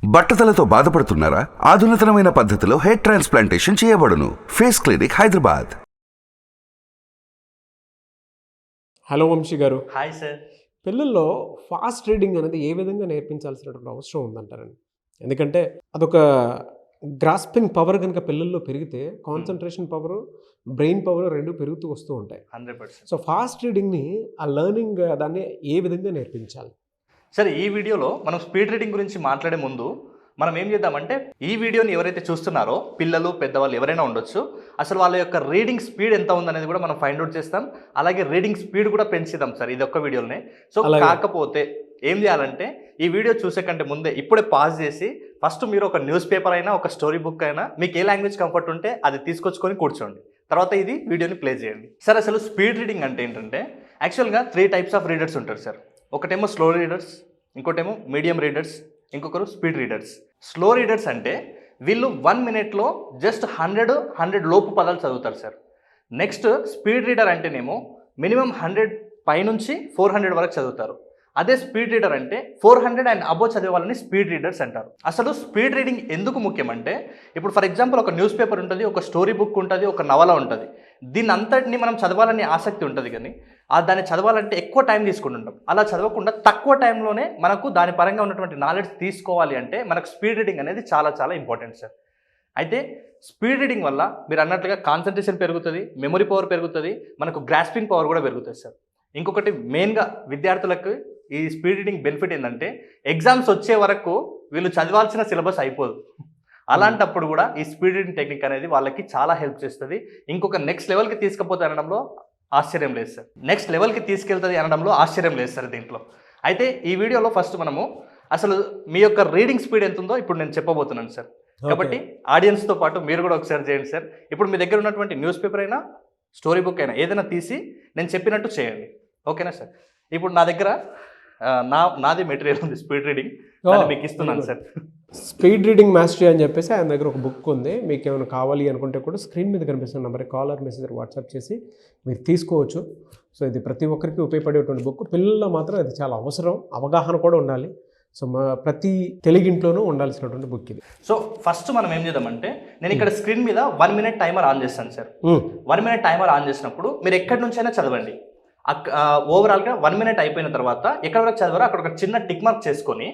బట్టతలతో బాధపడుతున్నారా? ఆధునితనమైన పద్ధతిలో హెయిర్ ట్రాన్స్ప్లాంటేషన్ చేయబడును. Face clinic, Hyderabad. Hello Vamsi గారు. Hi sir. పిల్లల్లో ఫాస్ట్ రీడింగ్ అనేది ఏ విధంగా నేర్పించాల్సినటువంటి అవసరం ఉందంటారండి? ఎందుకంటే అదొక గ్రాస్పింగ్ పవర్ కనుక పిల్లల్లో పెరిగితే కాన్సన్ట్రేషన్ పవరు, బ్రెయిన్ పవర్ రెండు పెరుగుతూ వస్తూ ఉంటాయి. 100%. సో ఫాస్ట్ రీడింగ్ని ఆ లెర్నింగ్ దాన్ని ఏ విధంగా నేర్పించాలి? సరే, ఈ వీడియోలో మనం స్పీడ్ రీడింగ్ గురించి మాట్లాడే ముందు మనం ఏం చేద్దామంటే, ఈ వీడియోని ఎవరైతే చూస్తున్నారో పిల్లలు, పెద్దవాళ్ళు ఎవరైనా ఉండొచ్చు, అసలు వాళ్ళ యొక్క రీడింగ్ స్పీడ్ ఎంత ఉందనేది కూడా మనం ఫైండ్ అవుట్ చేస్తాం. అలాగే రీడింగ్ స్పీడ్ కూడా పెంచుదాం సార్ ఇది ఒక్క వీడియోలోనే. సో కాకపోతే ఏం చేయాలంటే, ఈ వీడియో చూసే కంటే ముందే ఇప్పుడే పాజ్ చేసి ఫస్ట్ మీరు ఒక న్యూస్ పేపర్ అయినా, ఒక స్టోరీ బుక్ అయినా, మీకు ఏ లాంగ్వేజ్ కంఫర్ట్ ఉంటే అది తీసుకొచ్చుకొని కూర్చోండి. తర్వాత ఇది వీడియోని ప్లే చేయండి. సార్, అసలు స్పీడ్ రీడింగ్ అంటే ఏంటంటే, యాక్చువల్గా 3 types ఆఫ్ రీడర్స్ ఉంటారు సార్. ఒకటేమో స్లో రీడర్స్, ఇంకోటేమో మీడియం రీడర్స్, ఇంకొకరు స్పీడ్ రీడర్స్. స్లో రీడర్స్ అంటే వీళ్ళు 1 minute జస్ట్ 100 లోపు పదాలు చదువుతారు సార్. నెక్స్ట్ స్పీడ్ రీడర్ అంటేనేమో మినిమం 100 పైనుంచి 400 వరకు చదువుతారు. అదే స్పీడ్ రీడర్ అంటే 400 అండ్ అబోవ్ చదివే వాళ్ళని స్పీడ్ రీడర్స్ అంటారు. అసలు స్పీడ్ రీడింగ్ ఎందుకు ముఖ్యమంటే, ఇప్పుడు ఫర్ ఎగ్జాంపుల్ ఒక న్యూస్ పేపర్ ఉంటుంది, ఒక స్టోరీ బుక్ ఉంటుంది, ఒక నవల ఉంటుంది. దీన్ని అంతటిని మనం చదవాలని ఆసక్తి ఉంటుంది, కానీ దాన్ని చదవాలంటే ఎక్కువ టైం తీసుకుంటుంటాం. అలా చదవకుండా తక్కువ టైంలోనే మనకు దాని పరంగా ఉన్నటువంటి నాలెడ్జ్ తీసుకోవాలి అంటే మనకు స్పీడ్ రీడింగ్ అనేది చాలా చాలా ఇంపార్టెంట్ సార్. అయితే స్పీడ్ రీడింగ్ వల్ల మీరు అన్నట్లుగా కాన్సన్ట్రేషన్ పెరుగుతుంది, మెమరీ పవర్ పెరుగుతుంది, మనకు గ్రాస్పింగ్ పవర్ కూడా పెరుగుతుంది సార్. ఇంకొకటి మెయిన్గా విద్యార్థులకు ఈ స్పీడ్ రీడింగ్ బెనిఫిట్ ఏంటంటే, ఎగ్జామ్స్ వచ్చే వరకు వీళ్ళు చదవాల్సిన సిలబస్ అయిపోదు. అలాంటప్పుడు కూడా ఈ స్పీడ్ రీడింగ్ టెక్నిక్ అనేది వాళ్ళకి చాలా హెల్ప్ చేస్తుంది. ఇంకొక నెక్స్ట్ లెవెల్కి తీసుకుపోతే అనడంలో ఆశ్చర్యం లేదు సార్. నెక్స్ట్ లెవెల్కి తీసుకెళ్తుంది అనడంలో ఆశ్చర్యం లేదు సార్ దీంట్లో. అయితే ఈ వీడియోలో ఫస్ట్ మనము అసలు మీ యొక్క రీడింగ్ స్పీడ్ ఎంత ఉందో ఇప్పుడు నేను చెప్పబోతున్నాను సార్. కాబట్టి ఆడియన్స్తో పాటు మీరు కూడా ఒకసారి చేయండి సార్. ఇప్పుడు మీ దగ్గర ఉన్నటువంటి న్యూస్ పేపర్ అయినా, స్టోరీ బుక్ అయినా ఏదైనా తీసి నేను చెప్పినట్టు చేయండి. ఓకేనా సార్? ఇప్పుడు నా దగ్గర నాది మెటీరియల్ ఉంది, స్పీడ్ రీడింగ్, మీకు ఇస్తున్నాను సార్. స్పీడ్ రీడింగ్ మాస్టరీ అని చెప్పేసి ఆయన దగ్గర ఒక బుక్ ఉంది. మీకు ఏమైనా కావాలి అనుకుంటే కూడా స్క్రీన్ మీద కనిపిస్తున్న నెంబర్కి కాలర్ మెసేజ్ వాట్సాప్ చేసి మీరు తీసుకోవచ్చు. సో ఇది ప్రతి ఒక్కరికి ఉపయోగపడేటువంటి బుక్. పిల్లల్లో మాత్రం అది చాలా అవసరం, అవగాహన కూడా ఉండాలి. సో ప్రతి తెలుగింట్లోనూ ఉండాల్సినటువంటి బుక్ ఇది. సో ఫస్ట్ మనం ఏం చేద్దామంటే, నేను ఇక్కడ స్క్రీన్ మీద 1 minute టైమర్ ఆన్ చేస్తాను సార్. 1 minute టైమర్ ఆన్ చేసినప్పుడు మీరు ఎక్కడి నుంచైనా చదవండి. ఓవరాల్గా 1 minute అయిపోయిన తర్వాత ఎక్కడ వరకు చదివారో అక్కడ ఒక చిన్న టిక్ మార్క్ చేసుకొని,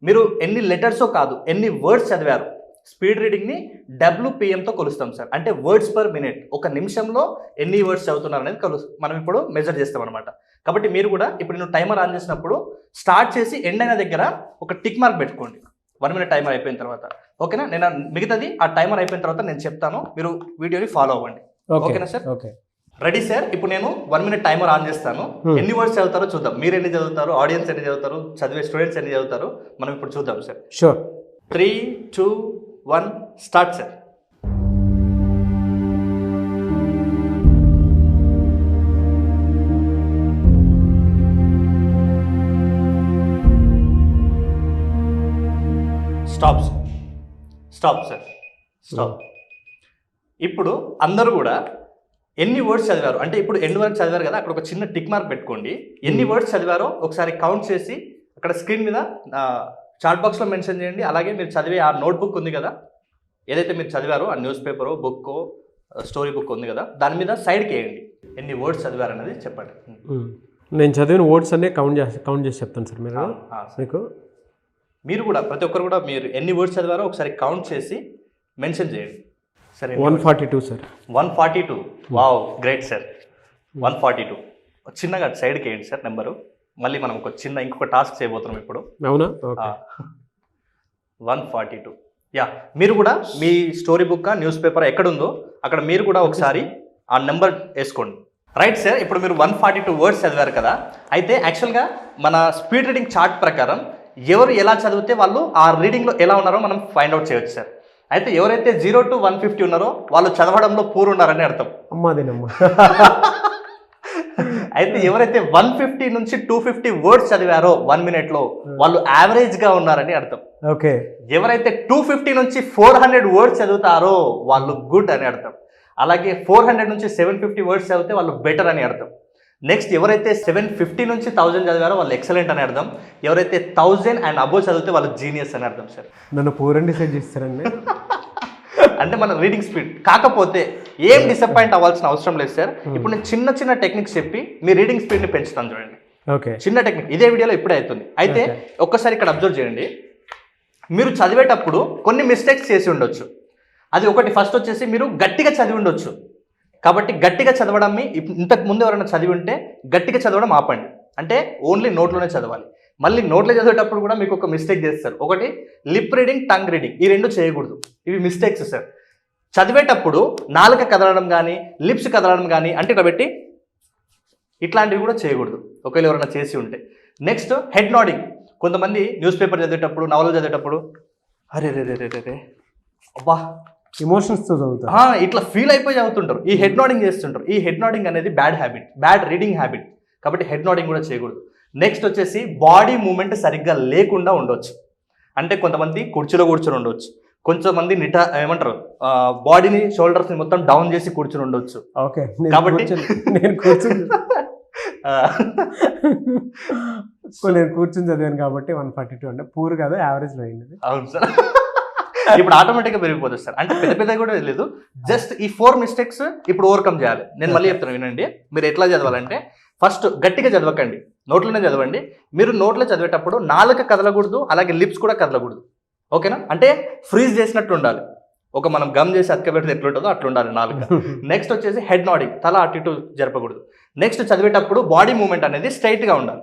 మీరు ఎన్ని లెటర్సో కాదు, ఎన్ని వర్డ్స్ చదివారు. స్పీడ్ రీడింగ్ని WPMతో కొలుస్తాం సార్. అంటే వర్డ్స్ పర్ మినిట్, ఒక నిమిషంలో ఎన్ని వర్డ్స్ చదువుతున్నారు అనేది మనం ఇప్పుడు మెజర్ చేస్తాం అనమాట. కాబట్టి మీరు కూడా ఇప్పుడు నేను టైమర్ ఆన్ చేసినప్పుడు స్టార్ట్ చేసి ఎండ్ అయిన దగ్గర ఒక టిక్ మార్క్ పెట్టుకోండి 1 minute టైమర్ అయిపోయిన తర్వాత. ఓకేనా? నేను మిగతాది ఆ టైమర్ అయిపోయిన తర్వాత నేను చెప్తాను, మీరు వీడియోని ఫాలో అవ్వండి. ఓకేనా సార్? Okay, ready sir. ఇప్పుడు నేను 1 minute టైమర్ ఆన్ చేస్తాను. ఎన్ని వర్డ్స్ చదువుతారో చూద్దాం. మీరు ఎన్ని చదువుతారు, ఆడియన్స్ ఎన్ని చదువుతారు, చదివే స్టూడెంట్స్ ఎన్ని చదువుతారు, మనం ఇప్పుడు చూద్దాం sir. Sure. 3, 2, 1 start sir. Stop sir, stop sir, stop. ఇప్పుడు అందరూ కూడా ఎన్ని వర్డ్స్ చదివారు అంటే, ఇప్పుడు ఎన్ని వరకు చదివారు కదా, అక్కడ ఒక చిన్న టిక్ మార్క్ పెట్టుకోండి. ఎన్ని వర్డ్స్ చదివారో ఒకసారి కౌంట్ చేసి అక్కడ స్క్రీన్ మీద చాట్ బాక్స్లో మెన్షన్ చేయండి. అలాగే మీరు చదివే ఆ నోట్బుక్ ఉంది కదా, ఏదైతే మీరు చదివారో ఆ న్యూస్ పేపరో, బుక్కో, స్టోరీ బుక్ ఉంది కదా, దాని మీద సైడ్కి వేయండి. ఎన్ని వర్డ్స్ చదివారు అనేది చెప్పండి. నేను చదివిన వర్డ్స్ అన్నీ కౌంట్ చేసి చెప్తాను సార్. మీరు కూడా ప్రతి ఒక్కరు కూడా మీరు ఎన్ని వర్డ్స్ చదివారో ఒకసారి కౌంట్ చేసి మెన్షన్ చేయండి. సరే, 142 సార్. 142. Wow, great sir. 142 చిన్నగా సైడ్కి వేయండి సార్ నెంబరు. మళ్ళీ మనం ఇంకొక టాస్క్ చేయబోతున్నాం ఇప్పుడు. అవునా? 142. యా, మీరు కూడా మీ స్టోరీ బుక్, న్యూస్ పేపర్ ఎక్కడుందో అక్కడ మీరు కూడా ఒకసారి ఆ నెంబర్ వేసుకోండి. Right sir. ఇప్పుడు మీరు 142 వర్డ్స్ చదివారు కదా. అయితే యాక్చువల్గా మన స్పీడ్ రీడింగ్ చార్ట్ ప్రకారం ఎవరు ఎలా చదివితే వాళ్ళు ఆ రీడింగ్లో ఎలా ఉన్నారో మనం ఫైండ్ అవుట్ చేయవచ్చు సార్. అయితే ఎవరైతే 0 to 150 ఉన్నారో వాళ్ళు చదవడంలో పూర్ ఉన్నారని అర్థం. అమ్మాదేనమ్మా. అయితే ఎవరైతే 150 నుంచి 250 వర్డ్స్ చదివారో 1 minute వాళ్ళు యావరేజ్గా ఉన్నారని అర్థం. ఓకే. ఎవరైతే 250 నుంచి 400 వర్డ్స్ చదువుతారో వాళ్ళు గుడ్ అని అర్థం. అలాగే 400 నుంచి 750 వర్డ్స్ చదివితే వాళ్ళు బెటర్ అని అర్థం. నెక్స్ట్ ఎవరైతే 750 నుంచి 1000 చదివారో వాళ్ళు ఎక్సలెంట్ అని అర్థం. ఎవరైతే 1000 అండ్ అబోవ్ చదివితే వాళ్ళు జీనియస్ అని అర్థం సార్. నన్ను పూర్ణ డిసైడ్ చేస్తారండి. అంటే మన రీడింగ్ స్పీడ్. కాకపోతే ఏం డిసప్పాయింట్ అవ్వాల్సిన అవసరం లేదు సార్. ఇప్పుడు నేను చిన్న చిన్న టెక్నిక్స్ చెప్పి మీ రీడింగ్ స్పీడ్ని పెంచుతాను చూడండి. ఓకే, చిన్న టెక్నిక్ ఇదే వీడియోలో ఇప్పుడే అవుతుంది. అయితే ఒక్కసారి ఇక్కడ అబ్జర్వ్ చేయండి. మీరు చదివేటప్పుడు కొన్ని మిస్టేక్స్ చేసి ఉండొచ్చు. అది ఒకటి ఫస్ట్ వచ్చేసి మీరు గట్టిగా చదివి ఉండొచ్చు. కాబట్టి గట్టిగా చదవడాన్ని ఇంతకు ముందు ఎవరైనా చదివి ఉంటే గట్టిగా చదవడం ఆపండి. అంటే ఓన్లీ నోట్లోనే చదవాలి. మళ్ళీ నోట్లో చదివేటప్పుడు కూడా మీకు ఒక మిస్టేక్ చేస్తారు. ఒకటి లిప్ రీడింగ్, టంగ్ రీడింగ్, ఈ రెండు చేయకూడదు. ఇవి మిస్టేక్స్ సార్. చదివేటప్పుడు నాలుక కదలడం కానీ లిప్స్ కదలడం కానీ అంటే ఇట్లా పెట్టి ఇట్లాంటివి కూడా చేయకూడదు ఒకవేళ ఎవరైనా చేసి ఉంటే. Next head nodding. కొంతమంది న్యూస్ పేపర్ చదివేటప్పుడు, నవలు చదివేటప్పుడు అరే రే రే రే రే అబ్బా ఎమోషన్స్తో చదువుతారు, ఇట్లా ఫీల్ అయిపోయి చదువుతుంటారు. ఈ హెడ్ నోడింగ్ చేస్తుంటారు. ఈ హెడ్ నోడింగ్ అనేది bad habit, bad reading habit. కాబట్టి హెడ్ నోడింగ్ కూడా చేయకూడదు. నెక్స్ట్ వచ్చేసి బాడీ మూమెంట్ సరిగ్గా లేకుండా ఉండొచ్చు. అంటే కొంతమంది కుర్చీలో కూర్చొని ఉండొచ్చు, కొంతమంది ఏమంటారు బాడీని షోల్డర్స్ని మొత్తం డౌన్ చేసి కూర్చొని ఉండొచ్చు. ఓకే, కాబట్టి నేను కూర్చొని చదివాను కాబట్టి 142 అంటే పూర్ కాదు, యావరేజ్లో అయింది. అవును సార్. ఇప్పుడు ఆటోమేటిక్గా పెరిగిపోతుంది సార్. అంటే పెద్ద పెద్ద కూడా లేదు, జస్ట్ ఈ 4 మిస్టేక్స్ ఇప్పుడు ఓవర్కమ్ చేయాలి. నేను మళ్ళీ చెప్తాను వినండి. మీరు ఎట్లా చదవాలంటే ఫస్ట్ గట్టిగా చదవకండి, నోట్లోనే చదవండి. మీరు నోట్లో చదివేటప్పుడు నాలుక కదలకూడదు, అలాగే లిప్స్ కూడా కదలకూడదు. ఓకేనా? అంటే ఫ్రీజ్ చేసినట్టు ఉండాలి. ఒక మనం గమ్ చేసి అతకబెడితే ఎట్లుంటుందో అట్లా ఉండాలి నాలుక. నెక్స్ట్ వచ్చేసి హెడ్ నోడింగ్, తల అటు ఇటు జరపకూడదు. నెక్స్ట్ చదివేటప్పుడు బాడీ మూమెంట్ అనేది స్ట్రైట్గా ఉండాలి,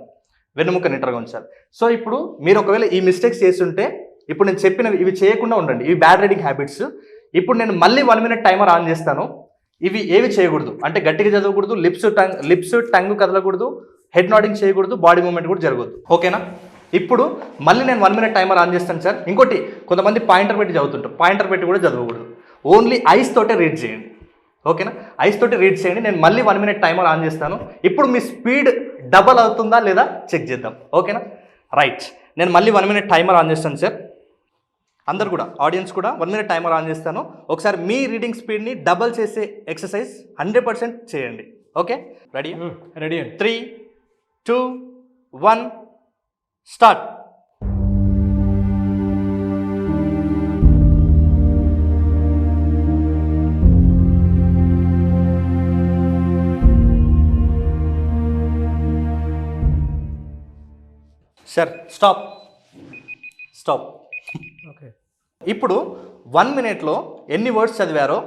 వెన్నుముక నిటరగా ఉంచాలి. సో ఇప్పుడు మీరు ఒకవేళ ఈ మిస్టేక్స్ చేస్తుంటే ఇప్పుడు నేను చెప్పినవి ఇవి చేయకుండా ఉండండి. ఇవి బ్యాడ్ రీడింగ్ హ్యాబిట్స్. ఇప్పుడు నేను మళ్ళీ 1 minute టైమర్ ఆన్ చేస్తాను. ఇవి ఏవి చేయకూడదు అంటే గట్టిగా చదవకూడదు, లిప్స్ టంగ్ కదలకూడదు, హెడ్ నోడింగ్ చేయకూడదు, బాడీ మూమెంట్ కూడా జరగదు. ఓకేనా? ఇప్పుడు మళ్ళీ నేను 1 minute టైమర్ ఆన్ చేస్తాను సార్. ఇంకోటి కొంతమంది పాయింటర్ పెట్టి చదువుతుంటారు, పాయింటర్ పెట్టి కూడా చదవకూడదు. ఓన్లీ ఐస్ తోటే రీడ్ చేయండి. ఓకేనా? ఐస్ తోటి రీడ్ చేయండి. నేను మళ్ళీ 1 minute టైమర్ ఆన్ చేస్తాను. ఇప్పుడు మీ స్పీడ్ డబల్ అవుతుందా లేదా చెక్ చేద్దాం. ఓకేనా? రైట్, నేను మళ్ళీ 1 minute టైమర్ ఆన్ చేస్తాను సార్. అందరు కూడా ఆడియన్స్ కూడా 1 minute టైమర్ ఆన్ చేస్తాను. ఒకసారి మీ రీడింగ్ స్పీడ్ని డబల్ చేసే ఎక్సర్సైజ్ 100% చేయండి. Okay, ready? రెడీ అండి. 3, 2, 1 స్టార్ట్. Sir stop. ఓకే, ఇప్పుడు 1 minuteలో ఎన్ని వర్డ్స్ చదివారో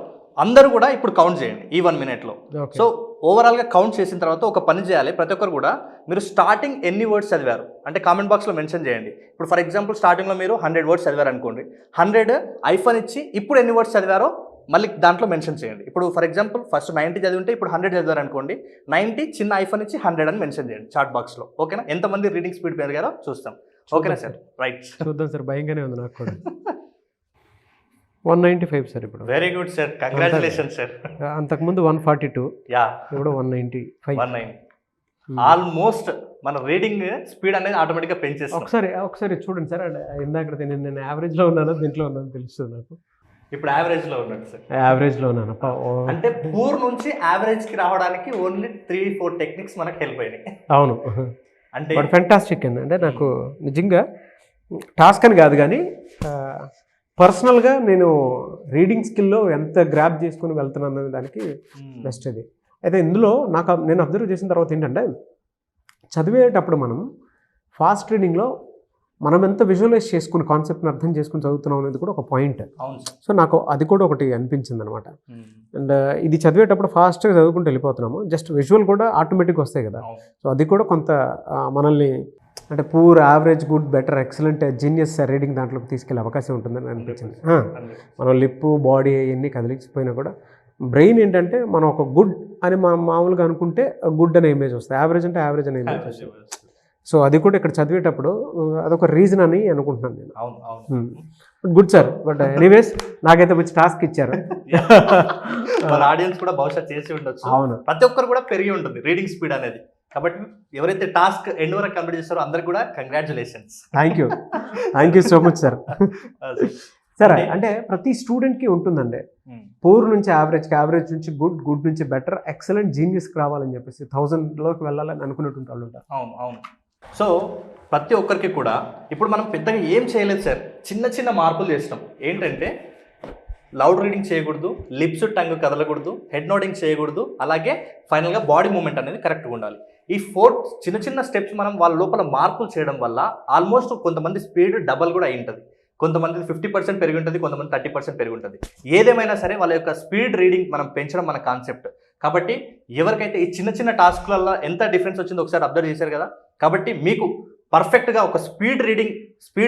అందరూ కూడా ఇప్పుడు కౌంట్ చేయండి ఈ 1 minuteలో. సో ఓవరాల్గా కౌంట్ చేసిన తర్వాత ఒక పని చేయాలి. ప్రతి ఒక్కరు కూడా మీరు స్టార్టింగ్ ఎన్ని వర్డ్స్ చదివారు అంటే కామెంట్ బాక్స్లో మెన్షన్ చేయండి. ఇప్పుడు ఫర్ ఎగ్జాంపుల్ స్టార్టింగ్లో మీరు 100 words చదివారు అనుకోండి. 100 ఐఫోన్ ఇచ్చి ఇప్పుడు ఎన్ని వర్డ్స్ చదివారో మళ్ళీ దాంట్లో మెన్షన్ చేయండి. ఇప్పుడు ఫర్ ఎగ్జాంపుల్ ఫస్ట్ 90 చదివి ఉంటే ఇప్పుడు 100 చదివారు అనుకోండి. 90 చిన్న ఐఫోన్ ఇచ్చి 100 అని మెన్షన్ చేయండి చాట్ బాక్స్లో. ఓకేనా? ఎంతమంది రీడింగ్ స్పీడ్ పెరిగారో చూస్తాం. ఓకేనా సార్? రైట్, చూద్దాం సార్. భయంగానే ఉంది నాకు కూడా. 195 సార్ ఇప్పుడు. Very good sir, congratulation sir. అంతకుముందు 142, యా ఇప్పుడు 195. 190. ఆల్మోస్ట్ మన రీడింగ్ స్పీడ్ అనేది ఆటోమేటిక్గా పెంచేస్తాం. ఒకసారి చూడండి సార్. ఇందాక నేను యావరేజ్లో ఉన్నాను, దీంట్లో ఉన్నాను తెలుస్తుంది నాకు. ఇప్పుడు యావరేజ్లో ఉన్నాడు సార్. యావరేజ్లో ఉన్నాను. అంటే పూర్ నుంచి యావరేజ్కి రావడానికి ఓన్లీ 3-4 టెక్నిక్స్ మనకు హెల్ప్ అయినాయి. అవును, అంటే ఫెంటాస్టిక్ అండి. అంటే నాకు నిజంగా టాస్క్ అని కాదు కానీ పర్సనల్గా నేను రీడింగ్ స్కిల్లో ఎంత గ్రాప్ చేసుకుని వెళ్తున్నాను అనే దానికి బెస్ట్ ఇది. అయితే ఇందులో నేను అబ్జర్వ్ చేసిన తర్వాత ఏంటంటే చదివేటప్పుడు మనం ఫాస్ట్ రీడింగ్లో మనం ఎంత విజువలైజ్ చేసుకుని కాన్సెప్ట్ని అర్థం చేసుకుని చదువుతున్నాం అనేది కూడా ఒక పాయింట్. సో నాకు అది కూడా ఒకటి అనిపించింది అనమాట. అండ్ ఇది చదివేటప్పుడు ఫాస్ట్గా చదువుకుంటూ వెళ్ళిపోతున్నాము, జస్ట్ విజువల్ కూడా ఆటోమేటిక్గా వస్తాయి కదా. సో అది కూడా కొంత మనల్ని అంటే poor, average, good, better, excellent, genius reading దాంట్లోకి తీసుకెళ్ళే అవకాశం ఉంటుందని అనిపించింది. మనం లిప్పు, బాడీ అవన్నీ కదిలించిపోయినా కూడా బ్రెయిన్ ఏంటంటే మనం ఒక గుడ్ అని మనం మామూలుగా అనుకుంటే గుడ్ అనే ఇమేజ్ వస్తుంది, యావరేజ్ అంటే యావరేజ్ అనే ఇమేజ్ వస్తుంది. సో అది కూడా ఇక్కడ చదివేటప్పుడు అదొక రీజన్ అని అనుకుంటున్నాను నేను. Good sir. బట్ ఎనీవేస్ నాకైతే మంచి టాస్క్ ఇచ్చారు. మన ఆడియన్స్ కూడా బహుశా చేసి ఉండొచ్చు. అవును, ప్రతి ఒక్కరు కూడా పెరిగి ఉంటుంది రీడింగ్ స్పీడ్ అనేది. కాబట్టి ఎవరైతే టాస్క్ ఎండ్ వరకు కంప్లీట్ చేస్తారో అందరికి కూడా congratulations. Thank you so much sir. సరే అంటే ప్రతి స్టూడెంట్కి ఉంటుందండి. పూర్ నుంచి యావరేజ్కి, యావరేజ్ నుంచి గుడ్, గుడ్ నుంచి బెటర్, ఎక్సలెంట్, జీనియస్కి రావాలని చెప్పేసి 1000లోకి వెళ్ళాలని అనుకున్నటువంటి వాళ్ళు ఉంటారు. అవును అవును. సో ప్రతి ఒక్కరికి కూడా ఇప్పుడు మనం పెద్దగా ఏం చేయలేదు సార్, చిన్న చిన్న మార్పులు చేస్తాం. ఏంటంటే లౌడ్ రీడింగ్ చేయకూడదు, లిప్స్ టంగ్ కదలకూడదు, హెడ్ నోడింగ్ చేయకూడదు, అలాగే ఫైనల్గా బాడీ మూమెంట్ అనేది కరెక్ట్గా ఉండాలి. ఈ 4 చిన్న చిన్న స్టెప్స్ మనం వాళ్ళ లోపల మార్పులు చేయడం వల్ల ఆల్మోస్ట్ కొంతమంది స్పీడ్ డబల్ కూడా అయి ఉంటుంది, కొంతమంది 50% పెరిగి ఉంటుంది, కొంతమంది 30% పెరిగి ఉంటుంది. ఏదేమైనా సరే వాళ్ళ యొక్క స్పీడ్ రీడింగ్ మనం పెంచడం మన కాన్సెప్ట్. కాబట్టి ఎవరికైతే ఈ చిన్న చిన్న టాస్క్లలో ఎంత డిఫరెన్స్ వచ్చిందో ఒకసారి అబ్జర్వ్ చేశారు కదా. కాబట్టి మీకు పర్ఫెక్ట్గా ఒక స్పీడ్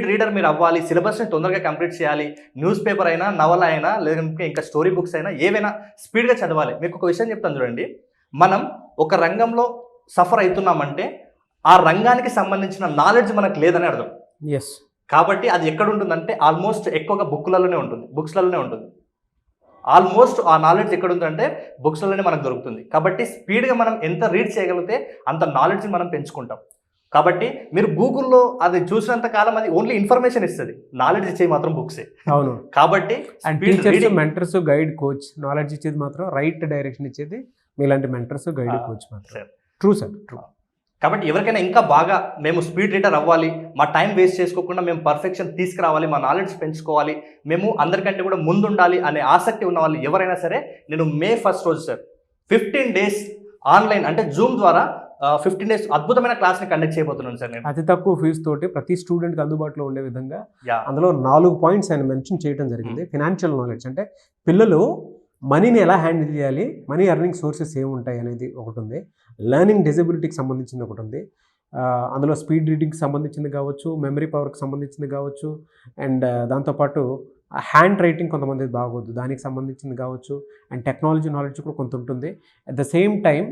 రీడర్ మీరు అవ్వాలి, సిలబస్ని తొందరగా కంప్లీట్ చేయాలి, న్యూస్ పేపర్ అయినా, నవల అయినా, లేదంటే ఇంకా స్టోరీ బుక్స్ అయినా ఏవైనా స్పీడ్గా చదవాలి. మీకు ఒక విషయం చెప్తాను చూడండి, మనం ఒక రంగంలో సఫర్ అవుతున్నామంటే ఆ రంగానికి సంబంధించిన నాలెడ్జ్ మనకు లేదని అర్థం. ఎస్. కాబట్టి అది ఎక్కడ ఉంటుందంటే ఆల్మోస్ట్ ఎక్కువగా బుక్లలోనే ఉంటుంది, బుక్స్లలోనే ఉంటుంది. ఆల్మోస్ట్ ఆ నాలెడ్జ్ ఎక్కడ ఉందంటే బుక్స్లలోనే మనకు దొరుకుతుంది. కాబట్టి స్పీడ్గా మనం ఎంత రీడ్ చేయగలిగితే అంత నాలెడ్జ్ని మనం పెంచుకుంటాం. కాబట్టి మీరు గూగుల్లో అది చూసినంత కాలం అది ఓన్లీ ఇన్ఫర్మేషన్ ఇస్తుంది, నాలెడ్జ్ ఇచ్చేది మాత్రం బుక్సే. అవును. కాబట్టి and teachers, mentors, guide, coach knowledge ఇచ్చేది మాత్రం, రైట్ డైరెక్షన్ ఇచ్చేది మీలాంటి మెంటర్స్, గైడ్, కోచ్ మాత్రం. True sir, true. కాబట్టి ఎవరికైనా ఇంకా బాగా మేము స్పీడ్ రీడర్ అవ్వాలి, మా టైం వేస్ట్ చేసుకోకుండా మేము పర్ఫెక్షన్ తీసుకురావాలి, మా నాలెడ్జ్ పెంచుకోవాలి, మేము అందరికంటే కూడా ముందుండాలి అనే ఆసక్తి ఉన్న వాళ్ళు ఎవరైనా సరే, నేను May 1st రోజు సార్ 15 days ఆన్లైన్ అంటే జూమ్ ద్వారా 15 days అద్భుతమైన క్లాస్ని కండక్ట్ చేయబోతున్నాను సార్. నేను అతి తక్కువ ఫీజు తోటి ప్రతి స్టూడెంట్కి అందుబాటులో ఉండే విధంగా అందులో 4 పాయింట్స్ ఆయన మెన్షన్ చేయడం జరిగింది. ఫినాన్షియల్ నాలెడ్జ్ అంటే పిల్లలు మనీని ఎలా హ్యాండిల్ చేయాలి, మనీ ఎర్నింగ్ సోర్సెస్ ఏముంటాయి అనేది ఒకటి ఉంది, లెర్నింగ్ డిజబిలిటీకి సంబంధించింది ఒకటి ఉంది, అందులో స్పీడ్ రీడింగ్కి సంబంధించింది కావచ్చు, మెమరీ పవర్కి సంబంధించింది కావచ్చు, అండ్ దాంతోపాటు హ్యాండ్ రైటింగ్ కొంతమంది బాగోదు దానికి సంబంధించింది కావచ్చు, అండ్ టెక్నాలజీ నాలెడ్జ్ కూడా కొంత ఉంటుంది. అట్ ద సేమ్ టైం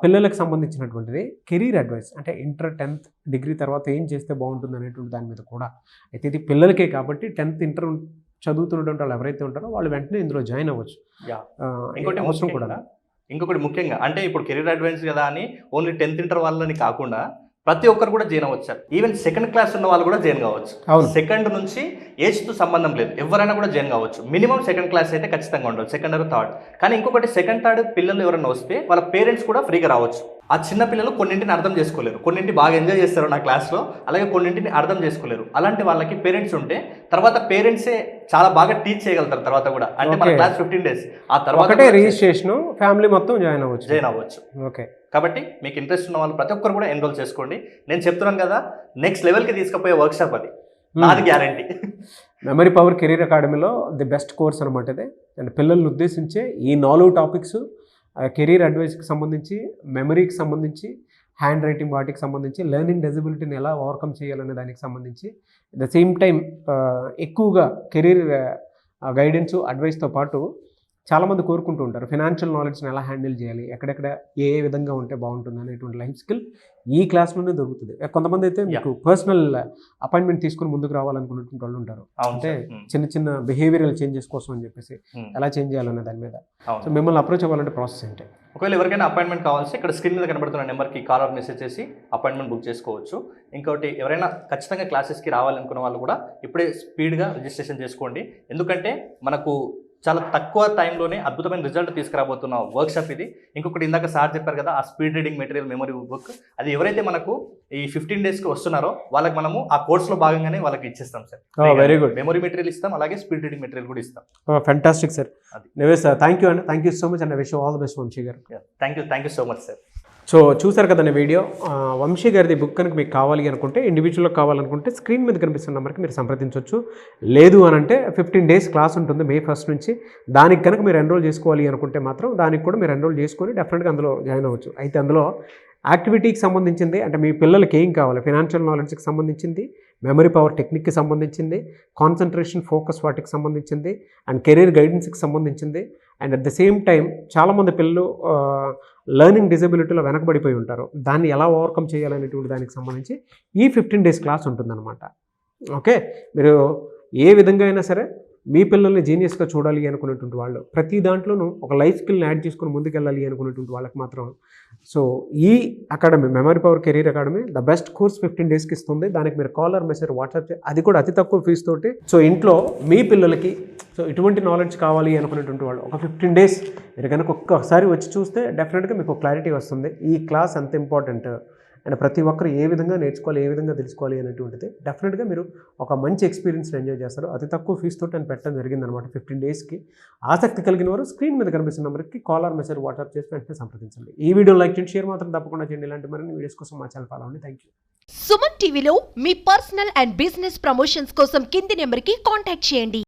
పిల్లలకు సంబంధించినటువంటిది కెరీర్ అడ్వైస్ అంటే ఇంటర్ 10th డిగ్రీ తర్వాత ఏం చేస్తే బాగుంటుంది అనేటువంటి దాని మీద కూడా. అయితే ఇది పిల్లలకే కాబట్టి 10th ఇంటర్ చదువుతున్నటువంటి వాళ్ళు ఎవరైతే ఉంటారో వాళ్ళు వెంటనే ఇందులో జాయిన్ అవ్వచ్చు. ఇంకొకటి ముఖ్యంగా అంటే ఇప్పుడు కెరీర్ అడ్వైస్ కదా అని ఓన్లీ 10th ఇంటర్ వాళ్ళని కాకుండా ప్రతి ఒక్కరు కూడా జాయిన్ అవ్వచ్చు. ఈవెన్ సెకండ్ క్లాస్ ఉన్న వాళ్ళు కూడా జాయిన్ కావచ్చు. సెకండ్ నుంచి ఏజ్తో సంబంధం లేదు, ఎవరైనా కూడా జాయిన్ కావచ్చు. మినిమం సెకండ్ క్లాస్ అయితే ఖచ్చితంగా ఉండాలి, సెకండ్ ఆర్ థర్డ్. కానీ ఇంకొకటి సెకండ్ థర్డ్ పిల్లలు ఎవరైనా వస్తే వాళ్ళ పేరెంట్స్ కూడా ఫ్రీగా రావచ్చు. ఆ చిన్న పిల్లలు కొన్నింటిని అర్థం చేసుకోలేరు, కొన్నింటి బాగా ఎంజాయ్ చేస్తారు నా క్లాస్లో, అలాగే కొన్నింటిని అర్థం చేసుకోలేరు. అలాంటి వాళ్ళకి పేరెంట్స్ ఉంటే తర్వాత పేరెంట్సే చాలా బాగా టీచ్ చేయగలుగుతారు తర్వాత కూడా. అంటే మన క్లాస్ 15 days ఆ తర్వాత రిజిస్ట్రేషన్ ఫ్యామిలీ మొత్తం జాయిన్ అవ్వచ్చు. ఓకే. కాబట్టి మీకు ఇంట్రెస్ట్ ఉన్న వాళ్ళు ప్రతి ఒక్కరు కూడా ఎన్రోల్ చేసుకోండి. నేను చెప్తున్నాను కదా, నెక్స్ట్ లెవెల్కి తీసుకుపోయే వర్క్షాప్ అది, నాది గ్యారంటీ. మెమరీ పవర్ కెరీర్ అకాడమీలో ది బెస్ట్ కోర్స్ అనమాట ఇది. అండ్ పిల్లల్ని ఉద్దేశించే ఈ 4 టాపిక్స్ కెరీర్ అడ్వైస్కి సంబంధించి, మెమరీకి సంబంధించి, హ్యాండ్ రైటింగ్ వాటికి సంబంధించి, లెర్నింగ్ డిజబిలిటీని ఎలా ఓవర్కమ్ చేయాలనే దానికి సంబంధించి, అట్ ద సేమ్ టైం ఎక్కువగా కెరీర్ గైడెన్స్ అడ్వైస్తో పాటు చాలామంది కోరుకుంటూ ఉంటారు ఫినాన్షియల్ నాలెడ్జ్ని ఎలా హ్యాండిల్ చేయాలి, ఎక్కడెక్కడ ఏ విధంగా ఉంటే బాగుంటుంది అనేటువంటి లైఫ్ స్కిల్ ఈ క్లాస్లోనే దొరుకుతుంది. కొంతమంది అయితే మీకు పర్సనల్ అపాయింట్మెంట్ తీసుకుని ముందుకు రావాలనుకున్నటువంటి వాళ్ళు ఉంటారు, అంటే చిన్న చిన్న బిహేవియరల్ చేంజెస్ కోసం అని చెప్పేసి ఎలా చేంజ్ చేయాలనే దాని మీద. సో మిమ్మల్ని అప్రోచ్ అవ్వాలంటే ప్రాసెస్ ఏంటి? ఒకవేళ ఎవరికైనా అపాయింట్మెంట్ కావాల్సి ఇక్కడ స్క్రీన్ మీద కనబడుతున్న నెంబర్కి కాల్ ఆర్ మెసేజ్ చేసి అపాయింట్మెంట్ బుక్ చేసుకోవచ్చు. ఇంకోటి ఎవరైనా ఖచ్చితంగా క్లాసెస్కి రావాలనుకున్న వాళ్ళు కూడా ఇప్పుడే స్పీడ్గా రిజిస్ట్రేషన్ చేసుకోండి. ఎందుకంటే మనకు చాలా తక్కువ టైంలోనే అద్భుతమైన రిజల్ట్ తీసుకురాబోతున్న వర్క్షాప్ ఇది. ఇంకొకటి ఇందాక సార్ చెప్పారు కదా, ఆ speed reading material memory book, అది ఎవరైతే మనకు ఈ 15 daysకి వస్తున్నారో వాళ్ళకి మనము ఆ కోర్స్లో భాగంగానే వాళ్ళకి ఇచ్చేస్తాం సార్. Very good. మెమరీ మెటీరియల్ ఇస్తాం, అలాగే స్పీడ్ రీడింగ్ మెటీరియల్ కూడా ఇస్తాం. Fantastic sir. Nivesh sir, thank you అండి, thank you so much and wish all the best Vamsi గారు. Thank you so much sir. So చూసారు కదండి వీడియో, వంశీ గారిది బుక్ కనుక మీకు కావాలి అనుకుంటే, ఇండివిజువల్గా కావాలనుకుంటే స్క్రీన్ మీద కనిపిస్తున్న నెంబర్కి మీరు సంప్రదించవచ్చు. లేదు అని అంటే 15 days క్లాస్ ఉంటుంది May 1st నుంచి. దానికి కనుక మీరు ఎన్రోల్ చేసుకోవాలి అనుకుంటే మాత్రం దానికి కూడా మీరు ఎన్రోల్ చేసుకొని డెఫినెట్గా అందులో జాయిన్ అవ్వచ్చు. అయితే అందులో యాక్టివిటీకి సంబంధించింది అంటే మీ పిల్లలకి ఏం కావాలి, ఫినాన్షియల్ నాలెడ్జ్కి సంబంధించింది, మెమరీ పవర్ టెక్నిక్కి సంబంధించింది, కాన్సన్ట్రేషన్ ఫోకస్ వాటికి సంబంధించింది, అండ్ కెరీర్ గైడెన్స్కి సంబంధించింది. And at the same time చాలామంది పిల్లలు లెర్నింగ్ డిజబిలిటీలో వెనకబడిపోయి ఉంటారు, దాన్ని ఎలా ఓవర్కమ్ చేయాలనేటువంటి దానికి సంబంధించి ఈ 15 days క్లాస్ ఉంటుందన్నమాట. ఓకే, మీరు ఏ విధంగా అయినా సరే మీ పిల్లల్ని జీనియస్గా చూడాలి అనుకునేటువంటి వాళ్ళు, ప్రతి దాంట్లోనూ ఒక లైఫ్ స్కిల్ని యాడ్ చేసుకుని ముందుకెళ్ళాలి అనుకునేటువంటి వాళ్ళకి మాత్రం సో ఈ academy memory power career academy the best course 15 డేస్కి ఇస్తుంది. దానికి మీరు కాలర్ మెసేజ్ వాట్సాప్ అది కూడా అతి తక్కువ ఫీజు తోటి. సో ఇంట్లో మీ పిల్లలకి సో ఇటువంటి నాలెడ్జ్ కావాలి అనుకునేటువంటి వాళ్ళు ఒక 15 డేస్ మీరు కనుక ఒక్కసారి వచ్చి చూస్తే డెఫినెట్గా మీకు క్లారిటీ వస్తుంది ఈ క్లాస్ ఎంత ఇంపార్టెంట్ అండ్ ప్రతి ఒక్కరు ఏ విధంగా నేర్చుకోవాలి, ఏ విధంగా తెలుసుకోవాలి అనేటువంటిది. డెఫినెట్గా మీరు ఒక మంచి ఎక్స్పీరియన్స్ని ఎంజాయ్ చేస్తారు. అతి తక్కువ ఫీజు తోటి అని పెట్టడం జరిగిందనమాట 15 డేస్కి. ఆసక్తి కలిగిన వారు స్క్రీన్ మీద కనిపిస్తున్న నెంబర్కి కాలర్ మెసేజ్ వాట్సాప్ చేసి వెంటనే సంప్రదించండి. ఈ వీడియో లైక్ చేయండి, షేర్ మాత్రం తప్పకుండా చేయండి. ఇలాంటి మరిన్ని వీడియోస్ కోసం మా ఛానల్ ఫాలో అవ్వండి. Thank you. సుమన్ టీవీలో మీ పర్సనల్ అండ్ బిజినెస్ ప్రమోషన్స్ కోసం కింది నెంబర్కి కాంటాక్ట్ చేయండి.